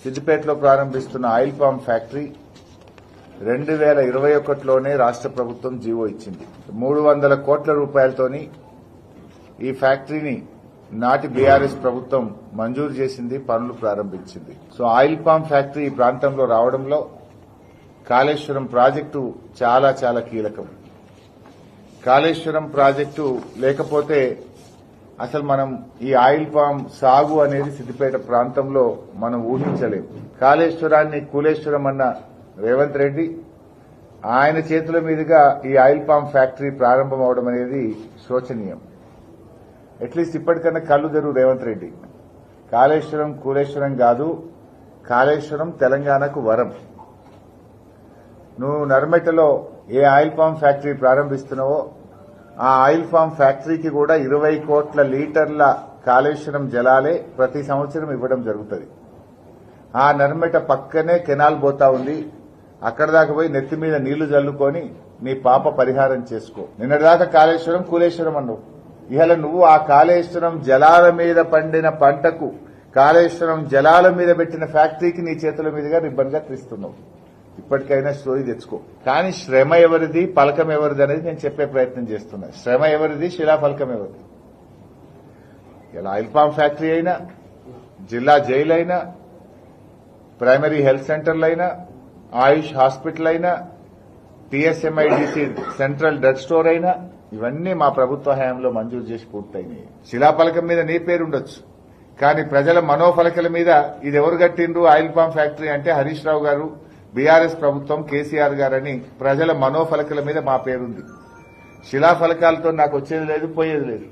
సిద్దిపేటలో ప్రారంభిస్తున్న oil palm factory 2021లోనే రాష్ట్ర ప్రభుత్వం జీవో ఇచ్చింది. 300 కోట్ల రూపాయలతోని ఈ ఫ్యాక్టరీని నాటి బీఆర్ఎస్ ప్రభుత్వం మంజూరు చేసింది, పనులు ప్రారంభించింది. సో ఆయిల్ పామ్ ఫ్యాక్టరీ ఈ ప్రాంతంలో రావడంలో కాళేశ్వరం ప్రాజెక్టు చాలా చాలా కీలకం. కాళేశ్వరం ప్రాజెక్టు లేకపోతే అసలు మనం ఈ ఆయిల్ పామ్ సాగు అనేది సిద్దిపేట ప్రాంతంలో మనం ఊహించలేం. కాళేశ్వరాన్ని కూలేశ్వరం అన్న రేవంత్ రెడ్డి ఆయన చేతుల మీదుగా ఈ ఆయిల్ పామ్ ఫ్యాక్టరీ ప్రారంభం అవడం అనేది శోచనీయం. అట్లీస్ట్ ఇప్పటికన్నా కళ్ళు తెరువు రేవంత్ రెడ్డి. కాళేశ్వరం కూలేశ్వరం కాదు, కాళేశ్వరం తెలంగాణకు వరం. నువ్వు నర్మెటలో ఏ ఆయిల్ పామ్ ఫ్యాక్టరీ ప్రారంభిస్తున్నావో ఆ ఆయిల్ పామ్ ఫ్యాక్టరీకి కూడా 20 కోట్ల లీటర్ల కాళేశ్వరం జలాలే ప్రతి సంవత్సరం ఇవ్వడం జరుగుతుంది. ఆ నర్మెట పక్కనే కెనాల్ పోతా ఉంది. అక్కడ దాకా పోయి నెత్తి మీద నీళ్లు జల్లుకొని నీ పాప పరిహారం చేసుకో. నిన్నటిదాకా కాళేశ్వరం కూలేశ్వరం అన్నావు. ఇవాళ నువ్వు ఆ కాళేశ్వరం జలాల మీద పండిన పంటకు కాళేశ్వరం జలాల మీద పెట్టిన ఫ్యాక్టరీకి నీ చేతుల మీదుగా రిబ్బన్ గా తీస్తున్నావు. ఇప్పటికైనా స్టోరీ తెచ్చుకో. కానీ శ్రమ ఎవరిది, ఫలకం ఎవరిది అనేది నేను చెప్పే ప్రయత్నం చేస్తున్నా. శ్రమ ఎవరిది, శిలాఫలకం ఎవరిది? ఇలా ఆయిల్ పామ్ ఫ్యాక్టరీ అయినా, జిల్లా జైలు అయినా, ప్రైమరీ హెల్త్ సెంటర్లు అయినా, ఆయుష్ హాస్పిటల్ అయినా, టీఎస్ఎంఐడిసి సెంట్రల్ డ్రగ్ స్టోర్ అయినా ఇవన్నీ మా ప్రభుత్వ హయాంలో మంజూరు చేసి పూర్తయినాయి. శిలాఫలకం మీద నీ పేరుండొచ్చు, కానీ ప్రజల మనోఫలకల మీద ఇది ఎవరు కట్టిండ్రు ఆయిల్ పామ్ ఫ్యాక్టరీ అంటే హరీష్ రావు గారు, బీఆర్ఎస్ ప్రభుత్వం, కేసీఆర్ గారని ప్రజల మనోఫలకల మీద మా పేరుంది. శిలాఫలకాలతో నాకు వచ్చేది లేదు, పోయేది లేదు.